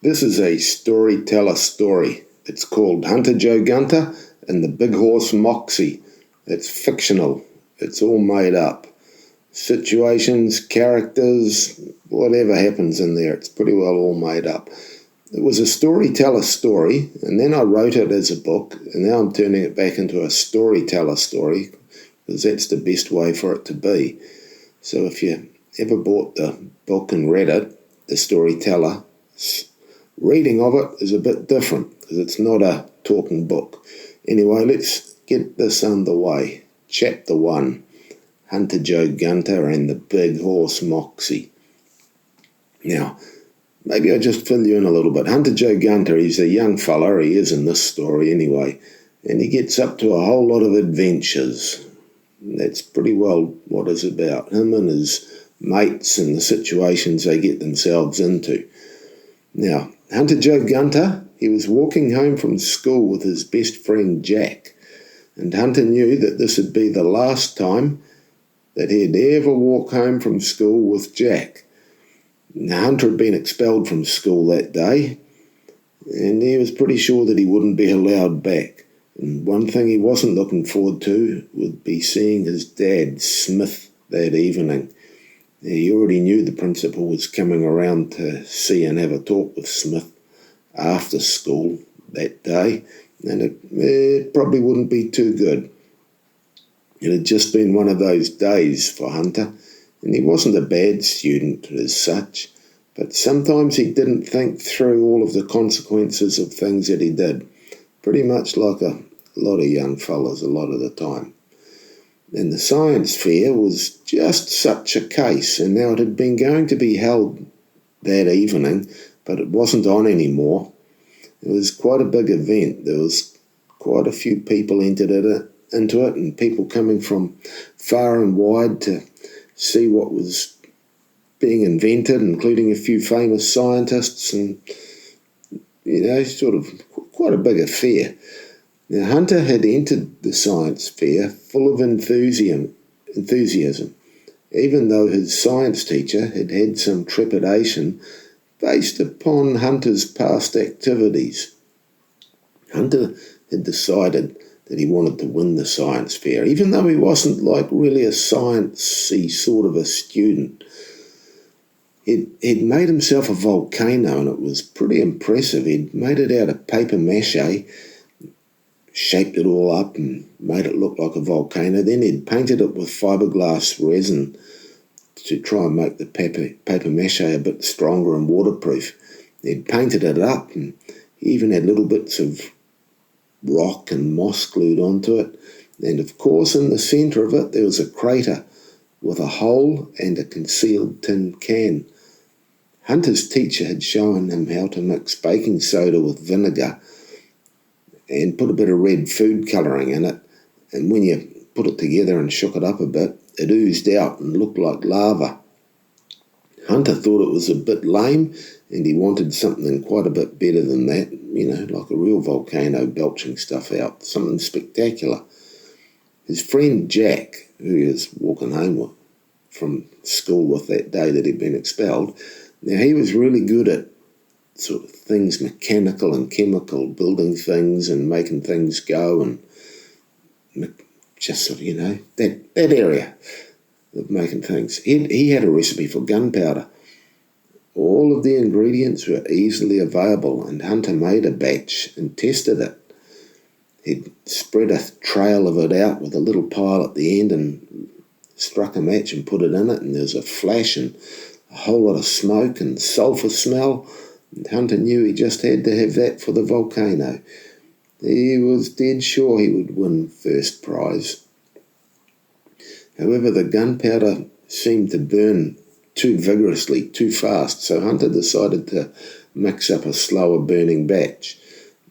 This is a storyteller story. It's called Hunter Joe Gunter and the Big Horse Moxy. It's fictional. It's all made up. Situations, characters, whatever happens in there, it's pretty well all made up. It was a storyteller story, and then I wrote it as a book, and now I'm turning it back into a storyteller story, because that's the best way for it to be. So if you ever bought the book and read it, the storyteller, reading of it is a bit different, because it's not a talking book. Anyway, let's get this underway. Chapter 1, Hunter Joe Gunter and the Big Horse Moxy. Now, maybe I'll just fill you in a little bit. Hunter Joe Gunter, he's a young fella, he is in this story anyway, and he gets up to a whole lot of adventures. That's pretty well what it's about, him and his mates and the situations they get themselves into. Now, Hunter Joe Gunter, he was walking home from school with his best friend Jack, and Hunter knew that this would be the last time that he'd ever walk home from school with Jack. Now, Hunter had been expelled from school that day, and he was pretty sure that he wouldn't be allowed back. And one thing he wasn't looking forward to would be seeing his dad, Smith, that evening. He already knew the principal was coming around to see and have a talk with Smith after school that day, and it probably wouldn't be too good. It had just been one of those days for Hunter, and he wasn't a bad student as such, but sometimes he didn't think through all of the consequences of things that he did, pretty much like a lot of young fellas a lot of the time. And the science fair was just such a case, and now it had been going to be held that evening, but it wasn't on anymore. It was quite a big event. There was quite a few people entered into it, and people coming from far and wide to see what was being invented, including a few famous scientists, and, sort of quite a big affair. Now, Hunter had entered the science fair full of enthusiasm, even though his science teacher had had some trepidation based upon Hunter's past activities. Hunter had decided that he wanted to win the science fair, even though he wasn't like really a sciencey sort of a student. He'd made himself a volcano, and it was pretty impressive. He'd made it out of paper mache, shaped it all up and made it look like a volcano. Then he'd painted it with fiberglass resin to try and make the paper mache a bit stronger and waterproof. He'd painted it up, and he even had little bits of rock and moss glued onto it. And of course, in the centre of it, there was a crater with a hole and a concealed tin can. Hunter's teacher had shown him how to mix baking soda with vinegar and put a bit of red food colouring in it, and when you put it together and shook it up a bit, it oozed out and looked like lava. Hunter thought it was a bit lame, and he wanted something quite a bit better than that, like a real volcano belching stuff out, something spectacular. His friend Jack, who he was walking home from school with that day that he'd been expelled, now he was really good at sort of things mechanical and chemical, building things and making things go, and just sort of, that area of making things. He had a recipe for gunpowder. All of the ingredients were easily available, and Hunter made a batch and tested it. He'd spread a trail of it out with a little pile at the end and struck a match and put it in it, and there was a flash and a whole lot of smoke and sulphur smell. And Hunter knew he just had to have that for the volcano. He was dead sure he would win first prize. However, the gunpowder seemed to burn too vigorously, too fast, so Hunter decided to mix up a slower burning batch.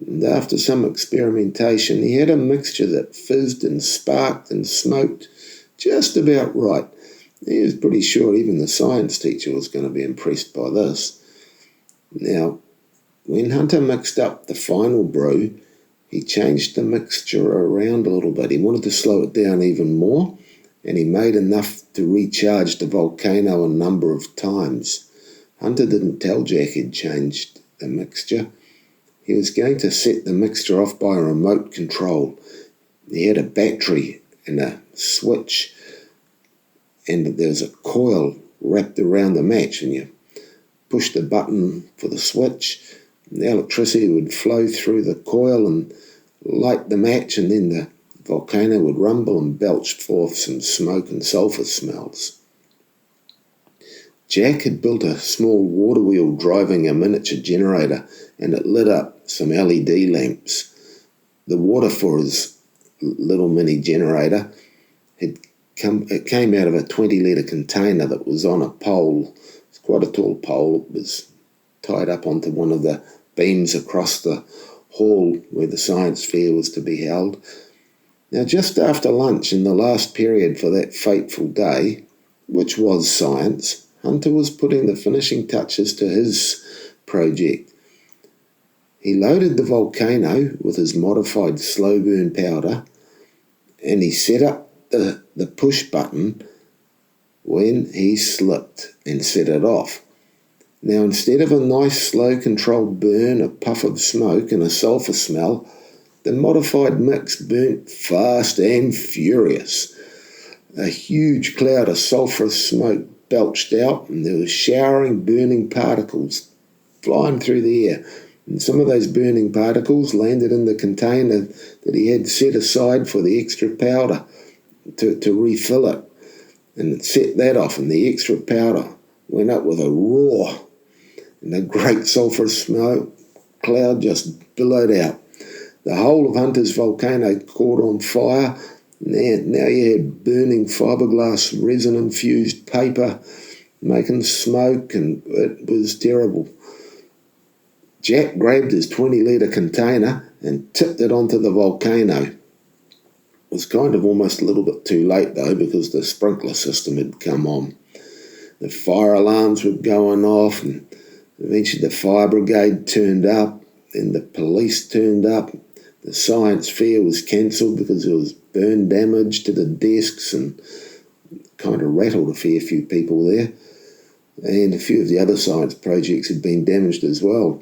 And after some experimentation, he had a mixture that fizzed and sparked and smoked just about right. He was pretty sure even the science teacher was going to be impressed by this. Now, when Hunter mixed up the final brew, he changed the mixture around a little bit. He wanted to slow it down even more, and he made enough to recharge the volcano a number of times. Hunter didn't tell Jack he'd changed the mixture. He was going to set the mixture off by a remote control. He had a battery and a switch, and there was a coil wrapped around the match, and you push the button for the switch, and the electricity would flow through the coil and light the match, and then the volcano would rumble and belch forth some smoke and sulphur smells. Jack had built a small water wheel driving a miniature generator, and it lit up some LED lamps. The water for his little mini generator it came out of a 20-litre container that was on a pole. It's quite a tall pole. It was tied up onto one of the beams across the hall where the science fair was to be held. Now, just after lunch in the last period for that fateful day, which was science, Hunter was putting the finishing touches to his project. He loaded the volcano with his modified slow burn powder, and he set up the push button when he slipped and set it off. Now, instead of a nice slow controlled burn, a puff of smoke and a sulphur smell, the modified mix burnt fast and furious. A huge cloud of sulphurous smoke belched out, and there was showering burning particles flying through the air. And some of those burning particles landed in the container that he had set aside for the extra powder to refill it. And it set that off, and the extra powder went up with a roar, and a great sulphurous smoke cloud just billowed out. The whole of Hunter's volcano caught on fire. Now you had burning fiberglass resin-infused paper making smoke, and it was terrible. Jack grabbed his 20-litre container and tipped it onto the volcano. It was kind of almost a little bit too late, though, because the sprinkler system had come on. The fire alarms were going off, and eventually the fire brigade turned up, and the police turned up. The science fair was cancelled because there was burn damage to the desks, and kind of rattled a fair few people there. And a few of the other science projects had been damaged as well.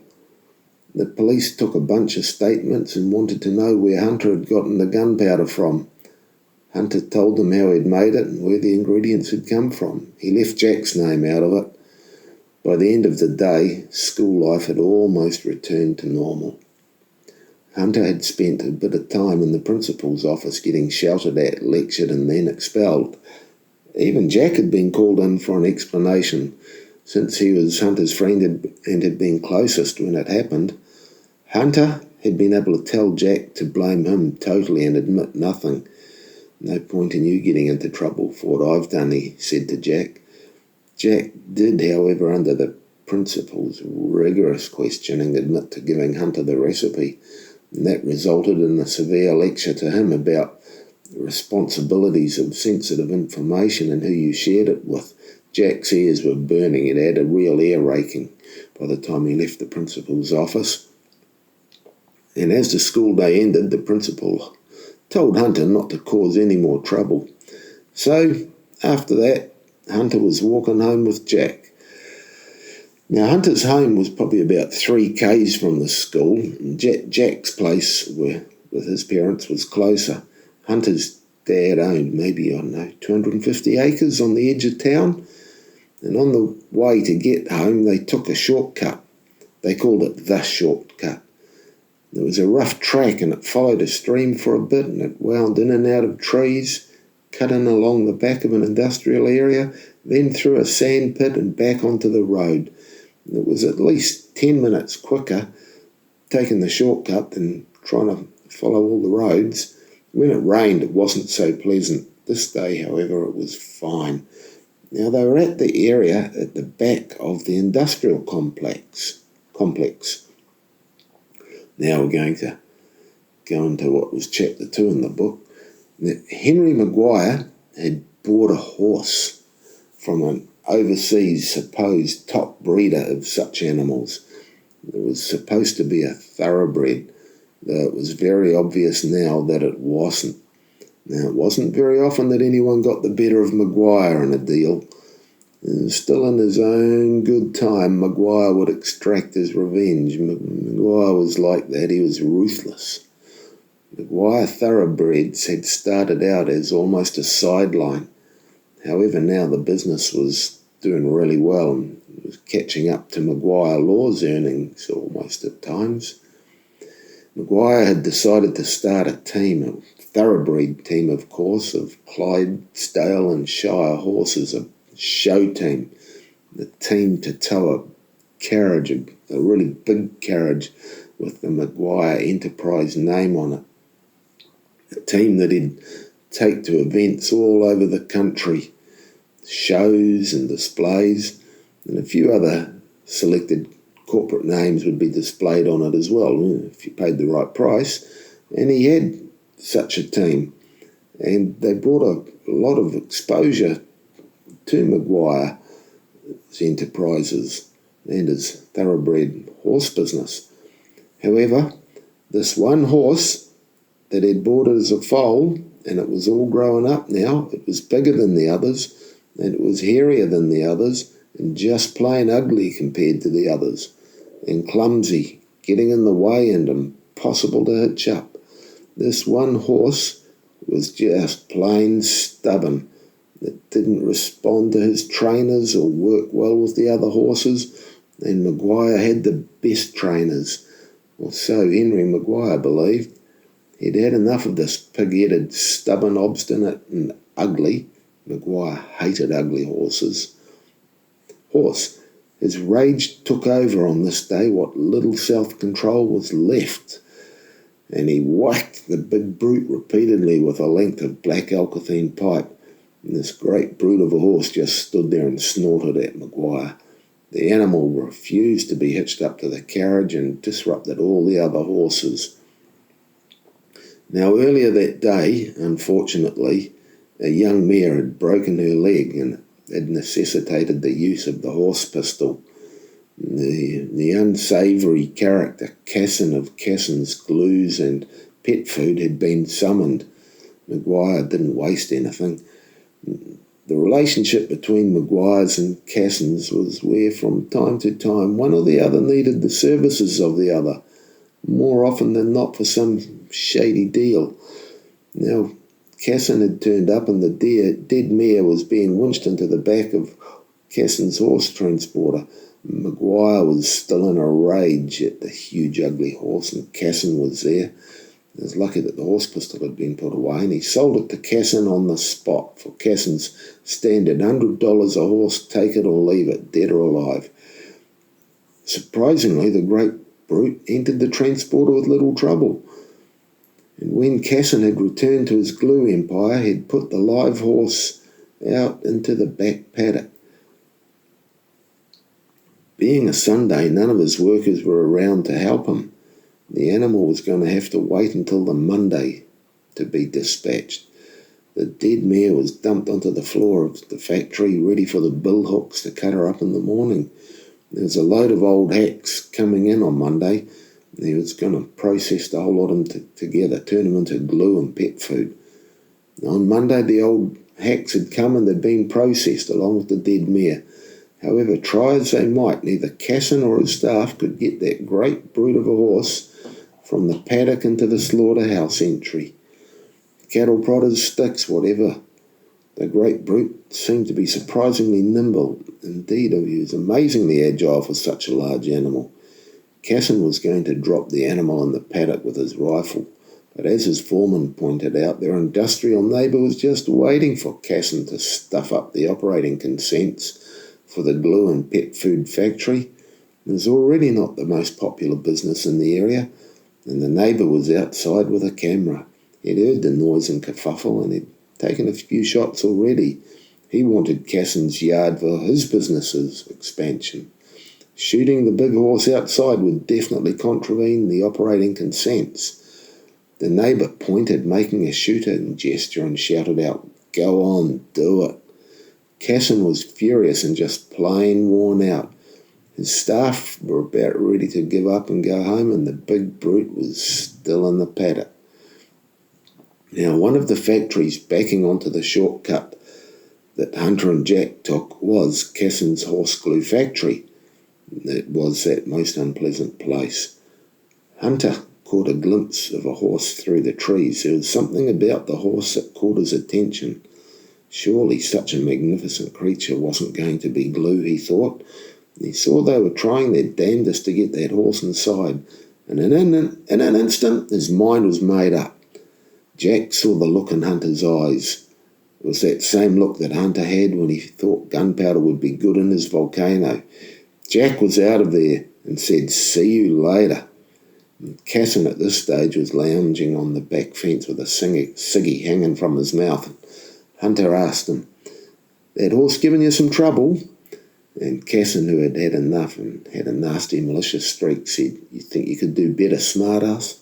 The police took a bunch of statements and wanted to know where Hunter had gotten the gunpowder from. Hunter told them how he'd made it and where the ingredients had come from. He left Jack's name out of it. By the end of the day, school life had almost returned to normal. Hunter had spent a bit of time in the principal's office getting shouted at, lectured, and then expelled. Even Jack had been called in for an explanation, since he was Hunter's friend and had been closest when it happened. Hunter had been able to tell Jack to blame him totally and admit nothing. "No point in you getting into trouble for what I've done," he said to Jack. Jack did, however, under the principal's rigorous questioning, admit to giving Hunter the recipe, and that resulted in a severe lecture to him about the responsibilities of sensitive information and who you shared it with. Jack's ears were burning. It had a real ear raking by the time he left the principal's office. And as the school day ended, the principal told Hunter not to cause any more trouble. So, after that, Hunter was walking home with Jack. Now, Hunter's home was probably about 3 k's from the school, and Jack's place with his parents was closer. Hunter's dad owned maybe, 250 acres on the edge of town, and on the way to get home, they took a shortcut. They called it the shortcut. There was a rough track, and it followed a stream for a bit, and it wound in and out of trees, cut in along the back of an industrial area, then through a sand pit and back onto the road. It was at least 10 minutes quicker taking the shortcut than trying to follow all the roads. When it rained, it wasn't so pleasant. This day, however, it was fine. Now, they were at the area at the back of the industrial complex. Now we're going to go into what was chapter 2 in the book. Henry Maguire had bought a horse from an overseas supposed top breeder of such animals. It was supposed to be a thoroughbred, though it was very obvious now that it wasn't. Now, it wasn't very often that anyone got the better of Maguire in a deal. And still in his own good time, Maguire would extract his revenge. Maguire was like that. He was ruthless. Maguire thoroughbreds had started out as almost a sideline. However, now the business was doing really well and was catching up to Maguire Law's earnings almost at times. Maguire had decided to start a team, a thoroughbred team, of course, of Clydesdale and Shire horses, a show team, the team to tow a carriage, a really big carriage with the Maguire Enterprise name on it. A team that he'd take to events all over the country, shows and displays, and a few other selected corporate names would be displayed on it as well, if you paid the right price. And he had such a team, and they brought a lot of exposure to Maguire's enterprises and his thoroughbred horse business. However, this one horse that he'd bought as a foal, and it was all growing up now, it was bigger than the others, and it was hairier than the others, and just plain ugly compared to the others, and clumsy, getting in the way and impossible to hitch up. This one horse was just plain stubborn. It didn't respond to his trainers or work well with the other horses, and Maguire had the best trainers, or so Henry Maguire believed. He'd had enough of this pig-headed, stubborn, obstinate and ugly. Maguire hated ugly horses. His rage took over on this day what little self-control was left, and he whacked the big brute repeatedly with a length of black alkathene pipe. And this great brute of a horse just stood there and snorted at Maguire. The animal refused to be hitched up to the carriage and disrupted all the other horses. Now, earlier that day, unfortunately, a young mare had broken her leg and had necessitated the use of the horse pistol. The unsavoury character Cassin of Cassin's Glues and Pet Food had been summoned. Maguire didn't waste anything. The relationship between Maguire's and Cassin's was where from time to time one or the other needed the services of the other, more often than not for some shady deal. Now, Cassin had turned up and the dead mare was being winched into the back of Cassin's horse transporter. Maguire was still in a rage at the huge ugly horse, and Cassin was there. It was lucky that the horse pistol had been put away, and he sold it to Cassin on the spot for Cassin's standard $100 a horse, take it or leave it, dead or alive. Surprisingly, the great brute entered the transporter with little trouble. And when Cassin had returned to his glue empire, he'd put the live horse out into the back paddock. Being a Sunday, none of his workers were around to help him. The animal was going to have to wait until the Monday to be dispatched. The dead mare was dumped onto the floor of the factory, ready for the billhooks to cut her up in the morning. There was a load of old hacks coming in on Monday. He was going to process the whole lot of them together, turn them into glue and pet food. On Monday, the old hacks had come and they'd been processed along with the dead mare. However, try as they might, neither Cassin or his staff could get that great brute of a horse from the paddock into the slaughterhouse entry. Cattle prodders, sticks, whatever. The great brute seemed to be surprisingly nimble. Indeed, he was amazingly agile for such a large animal. Cassin was going to drop the animal in the paddock with his rifle, but as his foreman pointed out, their industrial neighbour was just waiting for Cassin to stuff up the operating consents for the glue and pet food factory. It was already not the most popular business in the area, and the neighbour was outside with a camera. He'd heard the noise and kerfuffle, and he'd taken a few shots already. He wanted Cassin's yard for his business's expansion. Shooting the big horse outside would definitely contravene the operating consents. The neighbour pointed, making a shooting gesture, and shouted out, "Go on, do it." Cassin was furious and just plain worn out. His staff were about ready to give up and go home, and the big brute was still in the paddock. Now, one of the factories backing onto the shortcut that Hunter and Jack took was Casson's horse glue factory. It was that most unpleasant place. Hunter caught a glimpse of a horse through the trees. There was something about the horse that caught his attention. Surely such a magnificent creature wasn't going to be glue, he thought. He saw they were trying their damnedest to get that horse inside, and in an instant his mind was made up. Jack saw the look in Hunter's eyes. It was that same look that Hunter had when he thought gunpowder would be good in his volcano. Jack was out of there and said, "See you later." And Casson at this stage was lounging on the back fence with a ciggy hanging from his mouth. Hunter asked him, "That horse giving you some trouble?" And Casson, who had had enough and had a nasty malicious streak, said, "You think you could do better, smartass?"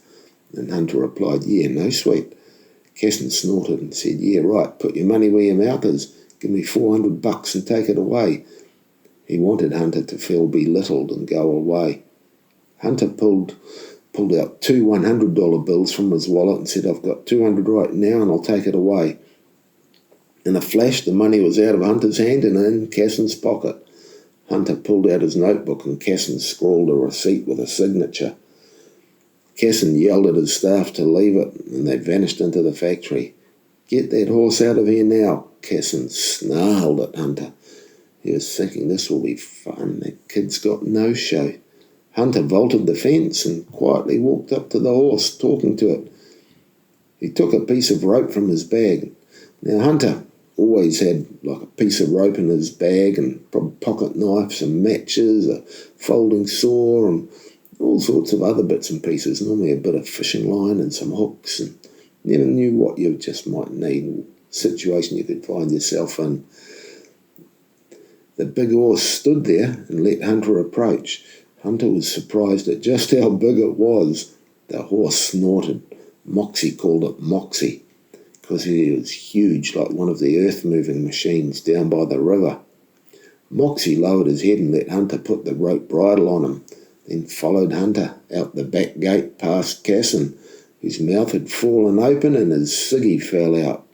And Hunter replied, "Yeah, no sweat." Casson snorted and said, "Yeah, right, put your money where your mouth is. Give me $400 and take it away." He wanted Hunter to feel belittled and go away. Hunter pulled out two $100 bills from his wallet and said, "I've got $200 right now and I'll take it away." In a flash, the money was out of Hunter's hand and in Casson's pocket. Hunter pulled out his notebook and Casson scrawled a receipt with a signature. Casson yelled at his staff to leave it, and they vanished into the factory. "Get that horse out of here now," Casson snarled at Hunter. He was thinking this will be fun. That kid's got no show. Hunter vaulted the fence and quietly walked up to the horse, talking to it. He took a piece of rope from his bag. Now Hunter always had like a piece of rope in his bag and pocket knives and matches, a folding saw and all sorts of other bits and pieces, normally a bit of fishing line and some hooks, and never knew what you just might need, situation you could find yourself in. The big horse stood there and let Hunter approach. Hunter was surprised at just how big it was. The horse snorted. Moxy called it Moxy, because he was huge, like one of the earth-moving machines down by the river. Moxy lowered his head and let Hunter put the rope bridle on him, then followed Hunter out the back gate past Casson, whose mouth had fallen open and his ciggy fell out.